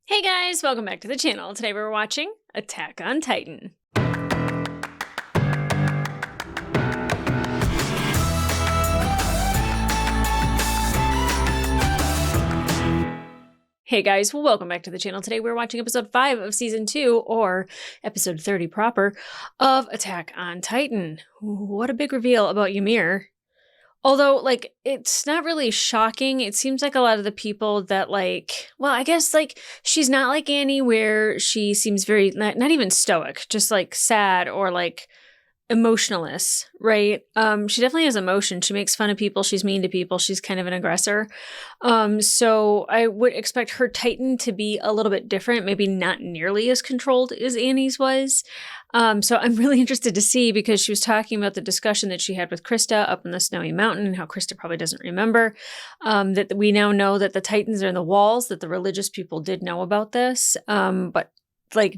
Hey guys, welcome back to the channel. Today we're watching Attack on Titan. Hey guys, welcome back to the channel. Today we're watching episode 5 of season 2, or episode 30 proper, of Attack on Titan. What a big reveal about Ymir. Although, it's not really shocking. It seems like a lot of the people that, I guess, she's not like Annie, where she seems very, not even stoic, just, sad or, emotionless, right? She definitely has emotion. She makes fun of people. She's mean to people. She's kind of an aggressor. So I would expect her Titan to be a little bit different, maybe not nearly as controlled as Annie's was. So I'm really interested to see, because she was talking about the discussion that she had with Krista up in the snowy mountain, and how Krista probably doesn't remember, that we now know that the Titans are in the walls, that the religious people did know about this. But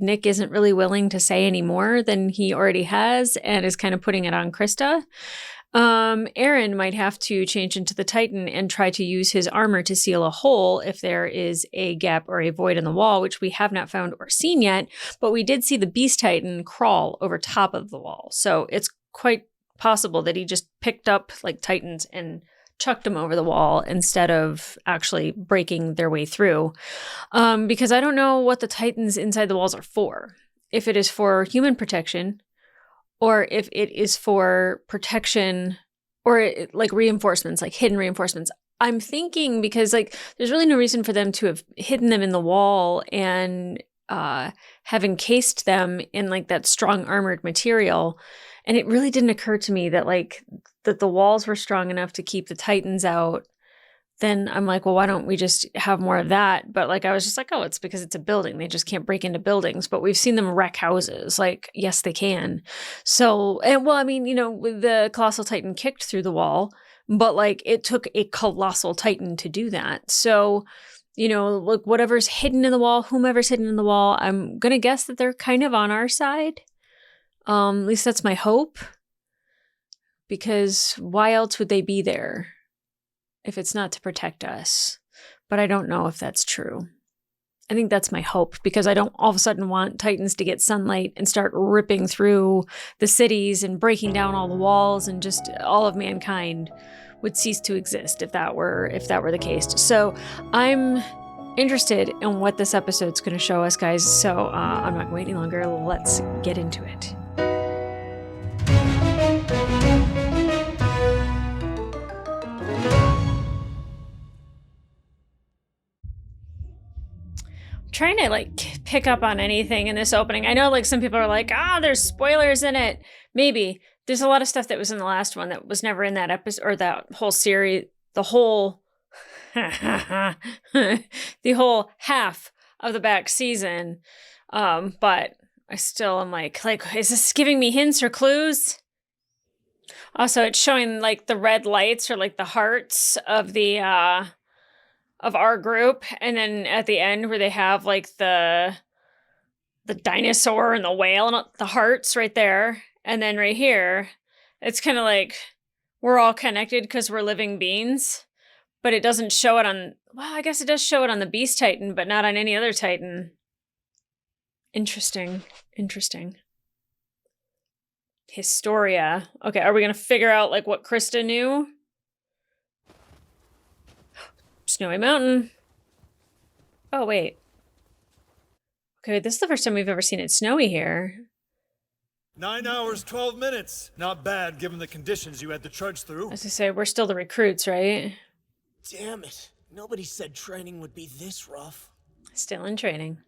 Nick isn't really willing to say any more than he already has, and is kind of putting it on Krista. Aaron might have to change into the Titan and try to use his armor to seal a hole if there is a gap or a void in the wall, which we have not found or seen yet, but we did see the Beast Titan crawl over top of the wall. So it's quite possible that he just picked up Titans and chucked them over the wall instead of actually breaking their way through. Because I don't know what the Titans inside the walls are for. If it is for human protection, or if it is for protection, or reinforcements, hidden reinforcements. I'm thinking because there's really no reason for them to have hidden them in the wall and have encased them in that strong armored material. And it really didn't occur to me that that the walls were strong enough to keep the Titans out. Then I'm well, why don't we just have more of that? But I was just oh, it's because it's a building. They just can't break into buildings. But we've seen them wreck houses. Yes, they can. So, the Colossal Titan kicked through the wall, but it took a Colossal Titan to do that. So, whatever's hidden in the wall, whomever's hidden in the wall, I'm going to guess that they're kind of on our side. At least that's my hope. Because why else would they be there if it's not to protect us? But I don't know if that's true. I think that's my hope, because I don't all of a sudden want Titans to get sunlight and start ripping through the cities and breaking down all the walls, and just all of mankind would cease to exist if that were the case. So I'm interested in what this episode's going to show us, guys. So I'm not waiting longer. Let's get into it. Trying to pick up on anything in this opening. I know some people are there's spoilers in it. Maybe there's a lot of stuff that was in the last one that was never in that episode, or that whole series, the whole the whole half of the back season. But I still am is this giving me hints or clues? Also, it's showing the red lights, or the hearts of the of our group, and then at the end where they have the dinosaur and the whale and the hearts right there, and then right here it's kind of we're all connected because we're living beings, but it doesn't show it on, well, I guess it does show it on the Beast Titan, but not on any other Titan. Interesting. Historia. Okay, are we gonna figure out what Krista knew? Snowy Mountain. Oh, wait. Okay, this is the first time we've ever seen it snowy here. 9 hours, 12 minutes. Not bad, given the conditions you had to trudge through. As I say, we're still the recruits, right? Damn it. Nobody said training would be this rough. Still in training.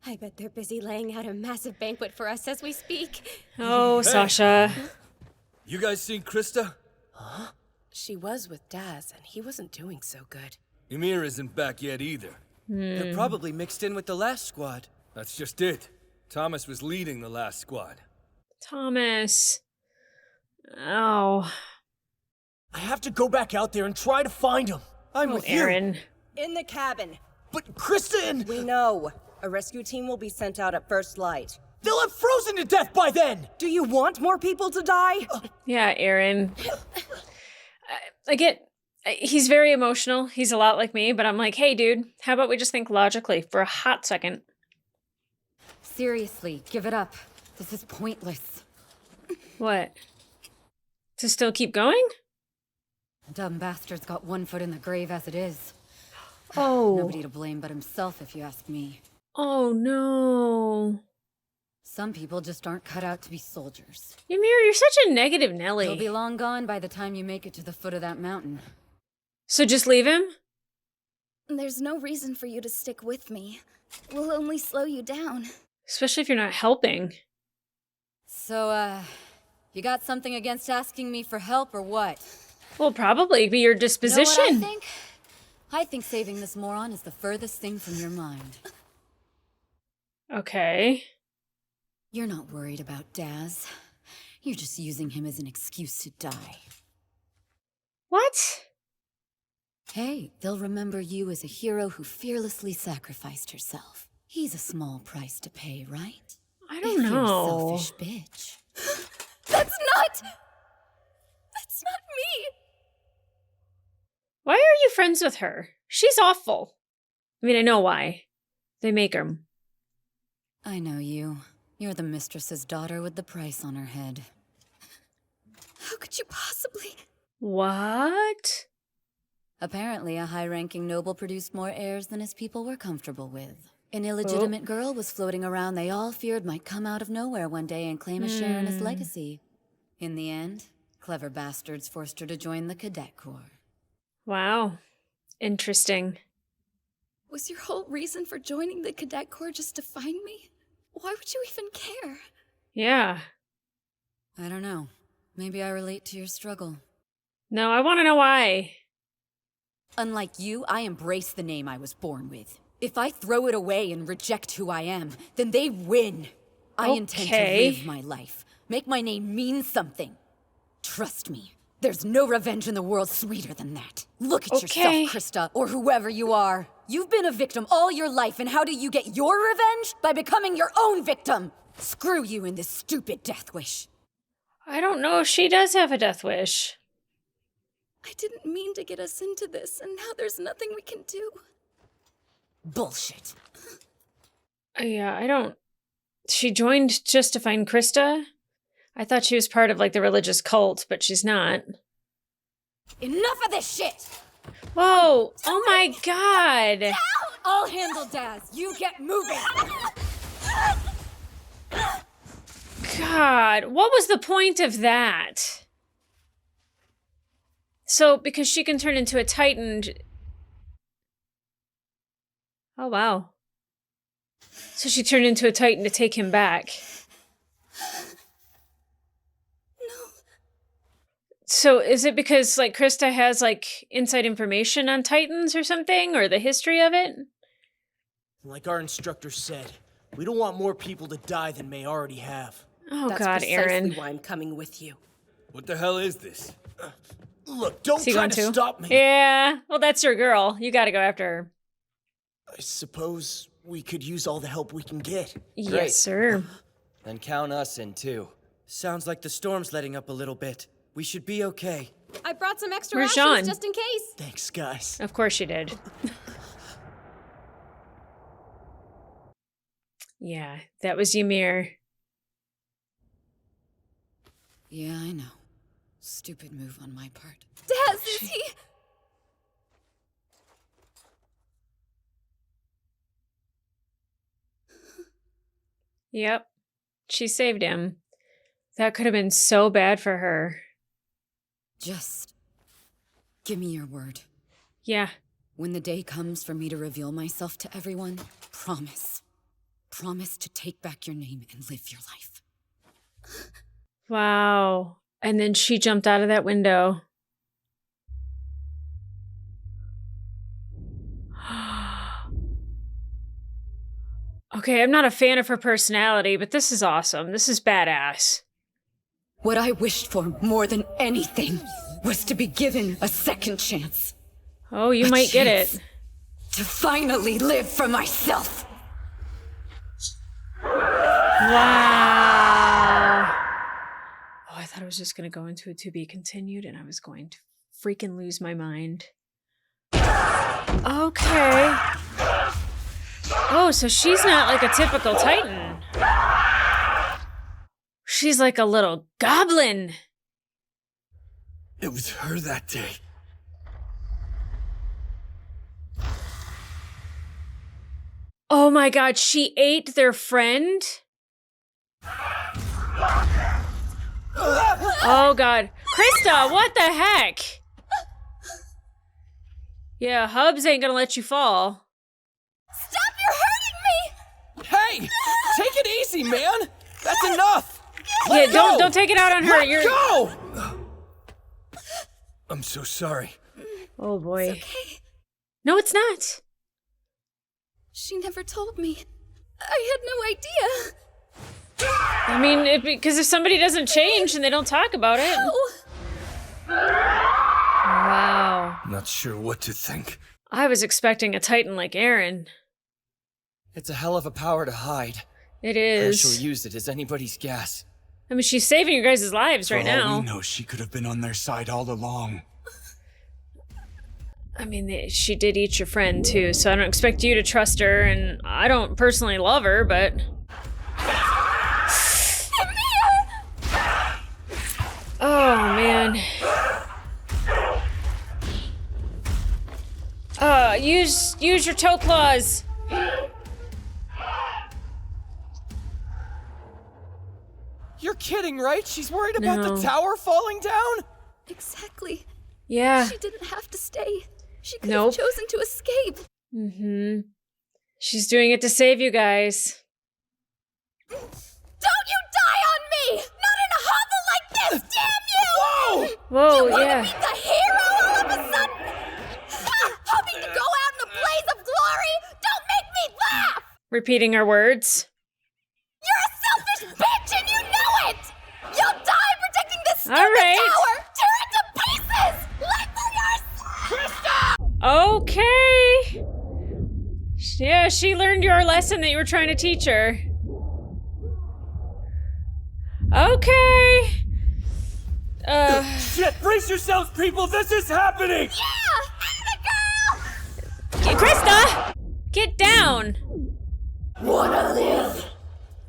I bet they're busy laying out a massive banquet for us as we speak. Oh, Hey. Sasha. You guys seen Krista? Huh? She was with Daz, and he wasn't doing so good. Ymir isn't back yet either. They're probably mixed in with the last squad. That's just it. Thomas was leading the last squad. Thomas. Oh. I have to go back out there and try to find him. I'm Oh, with Aaron. In the cabin. But Krista and... We know. A rescue team will be sent out at first light. They'll have frozen to death by then! Do you want more people to die? Yeah, Aaron. I get He's very emotional. He's a lot like me, but I'm like, hey, dude, how about we just think logically for a hot second? Seriously, give it up. This is pointless. What? To still keep going? Dumb bastard's got one foot in the grave as it is. Oh. Nobody to blame but himself, if you ask me. Oh, no. Some people just aren't cut out to be soldiers. Ymir, you're such a negative Nelly. He'll be long gone by the time you make it to the foot of that mountain. So just leave him? There's no reason for you to stick with me. We'll only slow you down. Especially if you're not helping. So, you got something against asking me for help or what? Well, probably be your disposition. You know what I think? I think saving this moron is the furthest thing from your mind. Okay. You're not worried about Daz. You're just using him as an excuse to die. What? Hey, they'll remember you as a hero who fearlessly sacrificed herself. He's a small price to pay, right? I don't If you're a know. selfish bitch. That's not me! Why are you friends with her? She's awful. I mean, I know why. They make her. I know you. You're the mistress's daughter with the price on her head. How could you possibly? What? Apparently, a high-ranking noble produced more heirs than his people were comfortable with. An illegitimate girl was floating around they all feared might come out of nowhere one day and claim a share in his legacy. In the end, clever bastards forced her to join the Cadet Corps. Wow. Interesting. Was your whole reason for joining the Cadet Corps just to find me? Why would you even care? Yeah. I don't know. Maybe I relate to your struggle. No, I want to know why. Unlike you, I embrace the name I was born with. If I throw it away and reject who I am, then they win. I intend to live my life. Make my name mean something. Trust me, there's no revenge in the world sweeter than that. Look at yourself, Krista, or whoever you are. You've been a victim all your life, and how do you get your revenge? By becoming your own victim! Screw you and this stupid death wish. I don't know if she does have a death wish. I didn't mean to get us into this, and now there's nothing we can do. Bullshit. Yeah, I don't... She joined just to find Krista? I thought she was part of, like, the religious cult, but she's not. Enough of this shit! Whoa! Oh my god! I'll handle Daz. You get moving! God, what was the point of that? So, because she can turn into a Titan... Oh, wow. So she turned into a Titan to take him back. No. So is it because, like, Krista has, like, inside information on Titans or something? Or the history of it? Like our instructor said, we don't want more people to die than may already have. Oh, That's God, precisely Aaron. why I'm coming with you. What the hell is this? Look, don't Is he try going to to? stop me. Yeah, well, that's your girl. You gotta go after her. I suppose we could use all the help we can get. Yes, sir. Then count us in too. Sounds like the storm's letting up a little bit. We should be okay. I brought some extra Where's rations Sean? just in case. Thanks, guys. Of course you did. Yeah, that was Ymir. Yeah, I know. Stupid move on my part. Daz, is he? Yep. She saved him. That could have been so bad for her. Just give me your word. Yeah. When the day comes for me to reveal myself to everyone, promise. Promise to take back your name and live your life. Wow. And then she jumped out of that window. Okay, I'm not a fan of her personality, but this is awesome. This is badass. What I wished for more than anything was to be given a second chance. Oh, you might get it. To finally live for myself. Wow. Oh, I thought it was just going to go into a to be continued, and I was going to freaking lose my mind. Okay. Oh, so she's not like a typical Titan. She's like a little goblin. It was her that day. Oh my god, she ate their friend? Oh god. Krista, what the heck? Yeah, Hubs ain't gonna let you fall. Stop, you're hurting me! Hey! Take it easy, man! That's enough! Yeah, don't take it out on her. You're Go! I'm so sorry. Oh boy. It's okay. No, it's not. She never told me. I had no idea. I mean, because if somebody doesn't change and they don't talk about it. Oh, Wow. Not sure what to think. I was expecting a Titan like Aaron. It's a hell of a power to hide. It Herschel is. used it as anybody's guess. I mean, she's saving your guys' lives right For all now. we know, she could have been on their side all along. I mean, she did eat your friend too, so I don't expect you to trust her, and I don't personally love her, but... Oh, man. Use your toe claws. You're kidding, right? She's worried about No. the tower falling down? exactly. Yeah. She didn't have to stay. She could Nope. have chosen to escape. Mm-hmm. She's doing it to save you guys. Don't you die on me! Not in a hovel like this, damn you! Whoa! Whoa, Wanna yeah. be the hero all of a sudden? Hoping to go out in a blaze of glory? Don't make me laugh! Repeating her words. You're a selfish bitch and you know it! You'll die protecting this stupid All right. tower! Tear it to pieces! Like Krista! Okay. Yeah, she learned your lesson that you were trying to teach her. Okay. Shit, brace yourselves, people! This is happening! Yeah! Atta girl! Krista! Get down. Wanna live?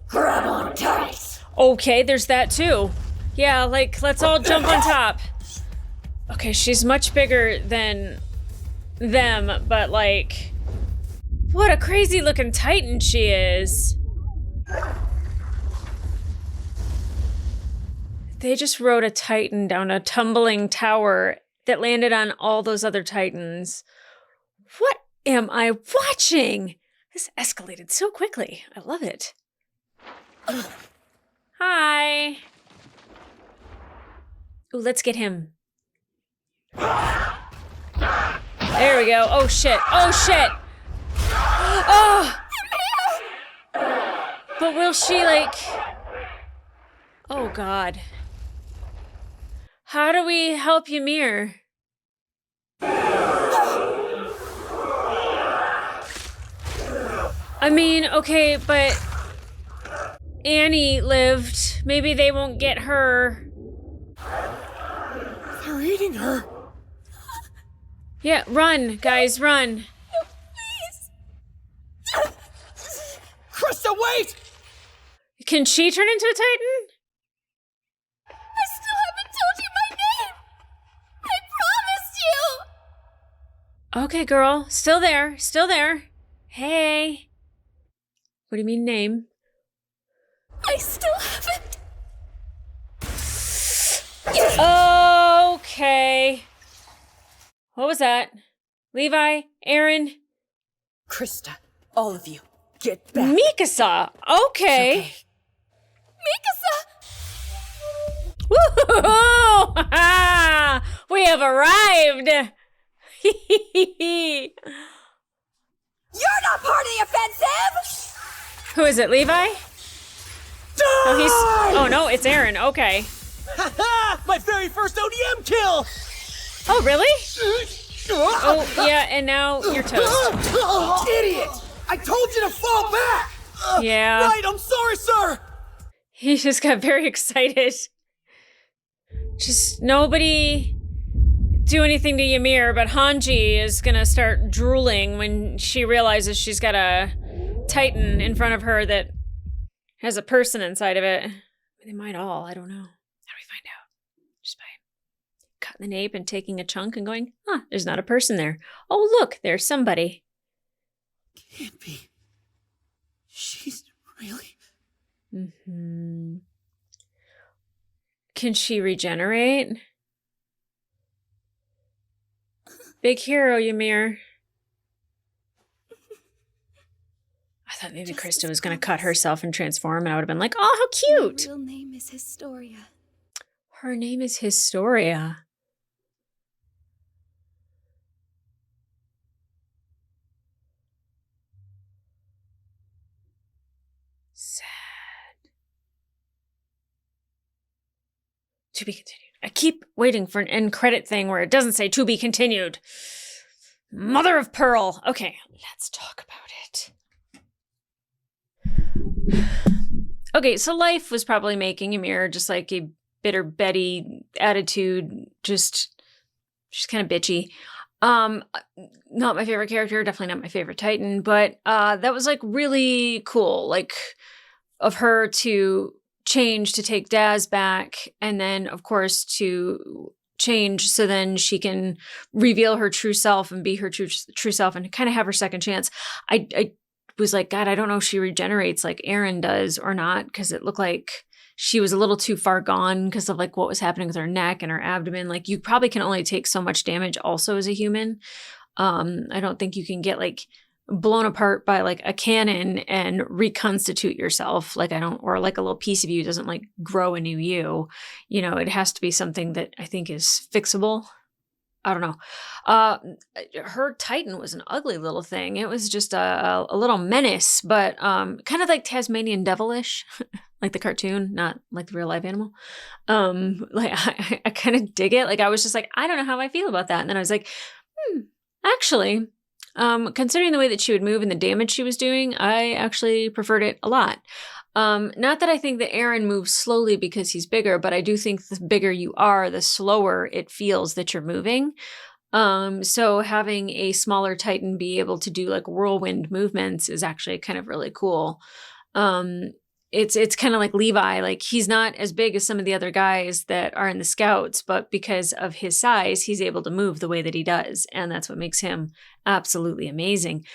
Grab on tight! Okay, there's that too. Yeah, like, let's all jump on top. Okay, she's much bigger than them, but like, what a crazy looking Titan she is. They just rode a Titan down a tumbling tower that landed on all those other Titans. What am I watching? This escalated so quickly. I love it. Hi. Ooh, let's get him. There we go. Oh shit. Oh shit. Oh. But will she like... Oh god. How do we help Ymir? I mean, okay, but Annie lived. Maybe they won't get her. They're eating her! Yeah, run, guys, run. Krista, wait! Can she turn into a Titan? I still haven't told you my name! I promised you! Okay, girl. Still there. Still there. Hey. What do you mean name? I still haven't. Okay. What was that? Levi? Aaron? Krista, all of you, get back. Mikasa. Okay. Mikasa! Woo-hoo-hoo! We have arrived. You're not part of the offensive! Who is it, Levi? Oh, no, it's Aaron. Okay. Ha! My very first ODM kill! Oh, really? Oh, yeah, and now you're toast. Idiot! I told you to fall back! Yeah. Right, I'm sorry, sir! He just got very excited. Just nobody... do anything to Ymir, but Hanji is gonna start drooling when she realizes she's got a Titan in front of her that has a person inside of it. They might all, I don't know. How do we find out? Just by cutting the nape and taking a chunk and going, there's not a person there. Oh, look, there's somebody. Can't be. She's really... Mm-hmm. Can she regenerate? Big hero, Ymir. I thought maybe Krista was going to cut herself and transform, and I would have been like, oh, how cute! Her real name is Historia. Her name is Historia. Sad. To be continued. I keep waiting for an end credit thing where it doesn't say to be continued. Mother of pearl. Okay, let's talk about it. Okay, so life was probably making Ymir just like a bitter Betty attitude, she's kind of bitchy. Not my favorite character, definitely not my favorite Titan, but that was like really cool, like of her to change to take Daz back, and then of course to change so then she can reveal her true self and be her true self and kind of have her second chance. I was like, God, I don't know if she regenerates like Eren does or not, because it looked like she was a little too far gone because of like what was happening with her neck and her abdomen. Like you probably can only take so much damage also as a human. I don't think you can get like blown apart by like a cannon and reconstitute yourself. Like or like a little piece of you doesn't like grow a new you. You know, it has to be something that I think is fixable. I don't know. Her Titan was an ugly little thing. It was just a little menace, but kind of like Tasmanian devilish, like the cartoon, not like the real life animal. Like I kind of dig it. Like I was just like, I don't know how I feel about that. And then I was like, actually, considering the way that she would move and the damage she was doing, I actually preferred it a lot. Not that I think that Eren moves slowly because he's bigger, but I do think the bigger you are, the slower it feels that you're moving. So having a smaller Titan be able to do like whirlwind movements is actually kind of really cool. It's kind of like Levi, like he's not as big as some of the other guys that are in the scouts, but because of his size, he's able to move the way that he does. And that's what makes him absolutely amazing.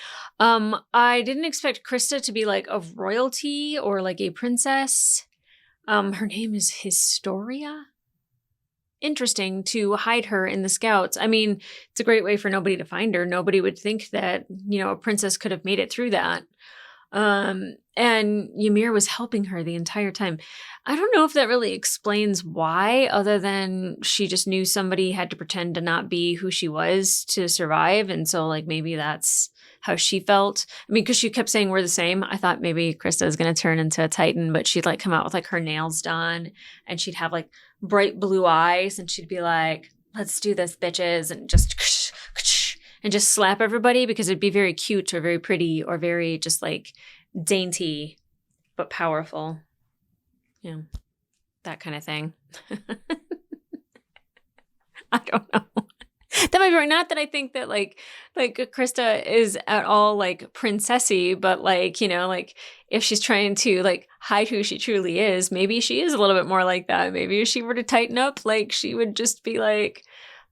I didn't expect Krista to be like of royalty or like a princess. Her name is Historia. Interesting to hide her in the scouts. I mean, it's a great way for nobody to find her. Nobody would think that, you know, a princess could have made it through that. And Ymir was helping her the entire time. I don't know if that really explains why, other than she just knew somebody had to pretend to not be who she was to survive. And so like maybe that's how she felt. I mean, because she kept saying we're the same. I thought maybe Krista was going to turn into a Titan, but she'd like come out with like her nails done and she'd have like bright blue eyes and she'd be like, let's do this, bitches, and just slap everybody because it'd be very cute or very pretty or very just like dainty but powerful. Yeah, that kind of thing. I don't know. That might be right. Not that I think that like Krista is at all like princessy, but like, you know, like if she's trying to like hide who she truly is, maybe she is a little bit more like that. Maybe if she were to tighten up, like she would just be like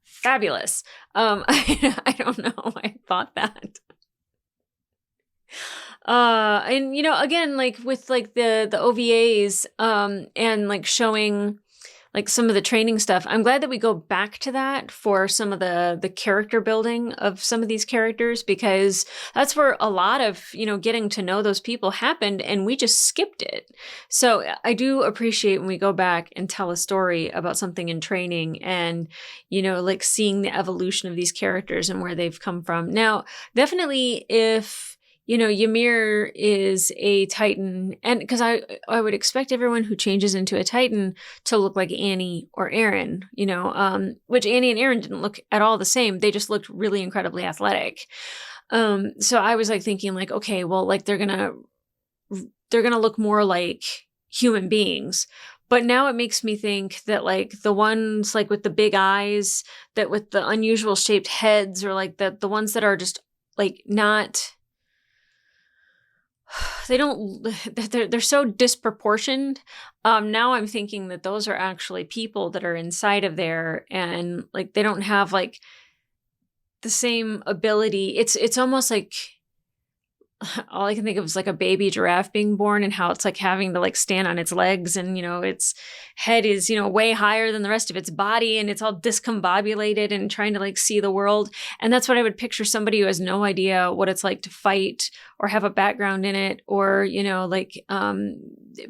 fabulous. I don't know. I thought that. And you know, again, like with like the OVAs, and like showing like some of the training stuff, I'm glad that we go back to that for some of the character building of some of these characters, because that's where a lot of, you know, getting to know those people happened and we just skipped it. So I do appreciate when we go back and tell a story about something in training and, you know, like seeing the evolution of these characters and where they've come from. Now, definitely if, you know, Ymir is a Titan, and because I would expect everyone who changes into a Titan to look like Annie or Eren, you know, which Annie and Eren didn't look at all the same. They just looked really incredibly athletic. So I was like thinking like, okay, well, like they're gonna look more like human beings. But now it makes me think that like the ones like with the big eyes, that with the unusual shaped heads, or like the ones that are just like not, they're so disproportioned. Now I'm thinking that those are actually people that are inside of there, and like they don't have like the same ability. It's almost like, all I can think of is like a baby giraffe being born, and how it's like having to like stand on its legs, and its head is way higher than the rest of its body, and it's all discombobulated and trying to like see the world. And that's what I would picture somebody who has no idea what it's like to fight or have a background in it, or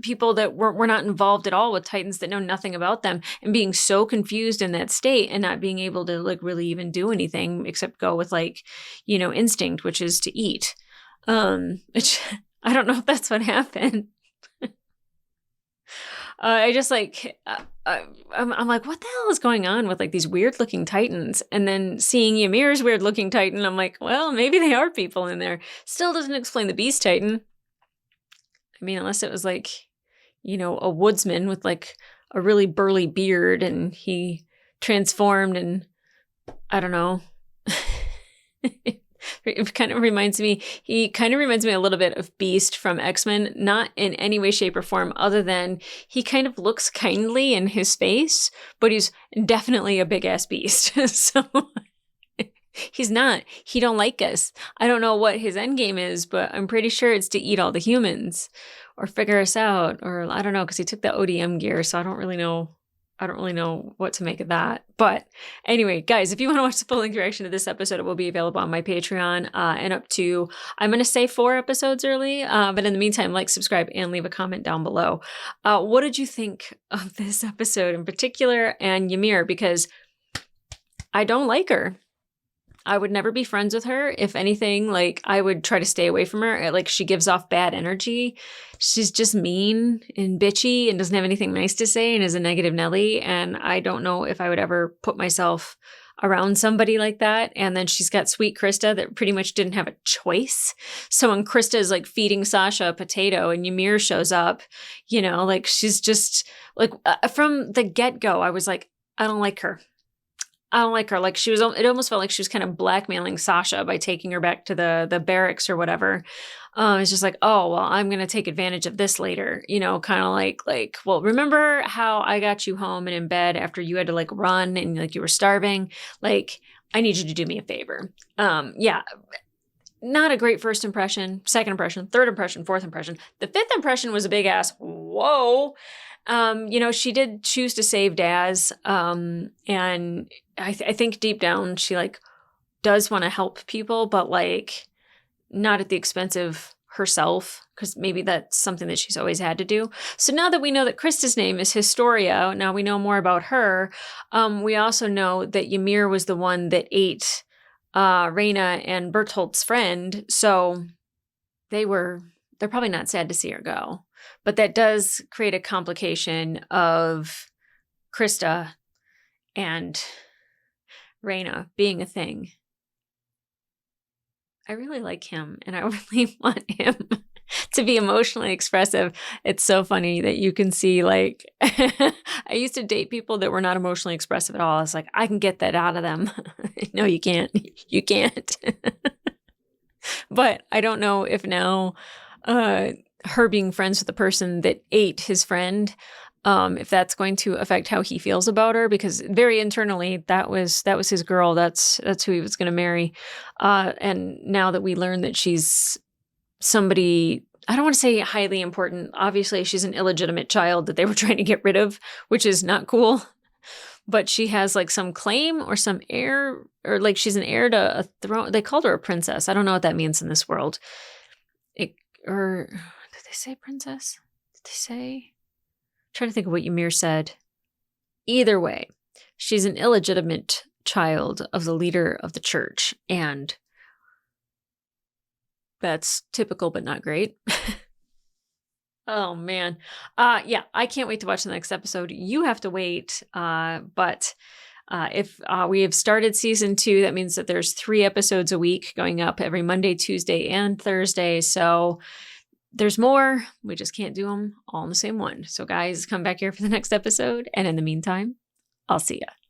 people that were not involved at all with Titans, that know nothing about them, and being so confused in that state and not being able to like really even do anything except go with like instinct, which is to eat. Which I don't know if that's what happened. I just like, I'm like, what the hell is going on with like these weird looking Titans? And then seeing Ymir's weird looking Titan, I'm like, well, maybe they are people in there. Still doesn't explain the Beast Titan. I mean, unless it was like, a woodsman with like a really burly beard, and he transformed, and I don't know. He kind of reminds me a little bit of Beast from X-Men, not in any way, shape, or form, other than he kind of looks kindly in his face, but he's definitely a big-ass beast. So he don't like us. I don't know what his end game is, but I'm pretty sure it's to eat all the humans or figure us out, or I don't know, because he took the ODM gear, so I don't really know what to make of that. But anyway, guys, if you want to watch the full-length reaction to this episode, it will be available on my Patreon, and up to, I'm going to say 4 episodes early. But in the meantime, like, subscribe, and leave a comment down below. What did you think of this episode in particular, and Ymir? Because I don't like her. I would never be friends with her. If anything, like, I would try to stay away from her. Like, she gives off bad energy. She's just mean and bitchy and doesn't have anything nice to say and is a negative Nelly. And I don't know if I would ever put myself around somebody like that. And then she's got sweet Krista that pretty much didn't have a choice. So when Krista is like feeding Sasha a potato and Ymir shows up, like, she's just like, from the get-go, I was like, I don't like her. I don't like her. Like, it almost felt like she was kind of blackmailing Sasha by taking her back to the barracks or whatever. It's just like, oh, well, I'm going to take advantage of this later, kind of like, well, remember how I got you home and in bed after you had to like run and like you were starving? Like, I need you to do me a favor. Yeah. Not a great first impression, second impression, third impression, fourth impression. The fifth impression was a big ass, whoa. She did choose to save Daz. And I think deep down she like does want to help people, but like not at the expense of herself, because maybe that's something that she's always had to do. So now that we know that Krista's name is Historia, now we know more about her. We also know that Ymir was the one that ate Reyna and Bertholdt's friend. So they're probably not sad to see her go. But that does create a complication of Krista and Reyna being a thing. I really like him, and I really want him to be emotionally expressive. It's so funny that you can see, like, I used to date people that were not emotionally expressive at all. It's like, I can get that out of them. No, you can't. You can't. But I don't know if now her being friends with the person that ate his friend, if that's going to affect how he feels about her, because very internally that was his girl. That's who he was going to marry. And now that we learn that she's somebody, I don't want to say highly important. Obviously, she's an illegitimate child that they were trying to get rid of, which is not cool. But she has like some claim or some heir, or like she's an heir to a throne. They called her a princess. I don't know what that means in this world. Or did they say princess? Did they say? I'm trying to think of what Ymir said. Either way, she's an illegitimate child of the leader of the church, and that's typical but not great. Oh, man. Yeah, I can't wait to watch the next episode. You have to wait. But if we have started season 2, that means that there's 3 episodes a week going up every Monday, Tuesday, and Thursday. So there's more. We just can't do them all in the same one. So guys, come back here for the next episode. And in the meantime, I'll see ya.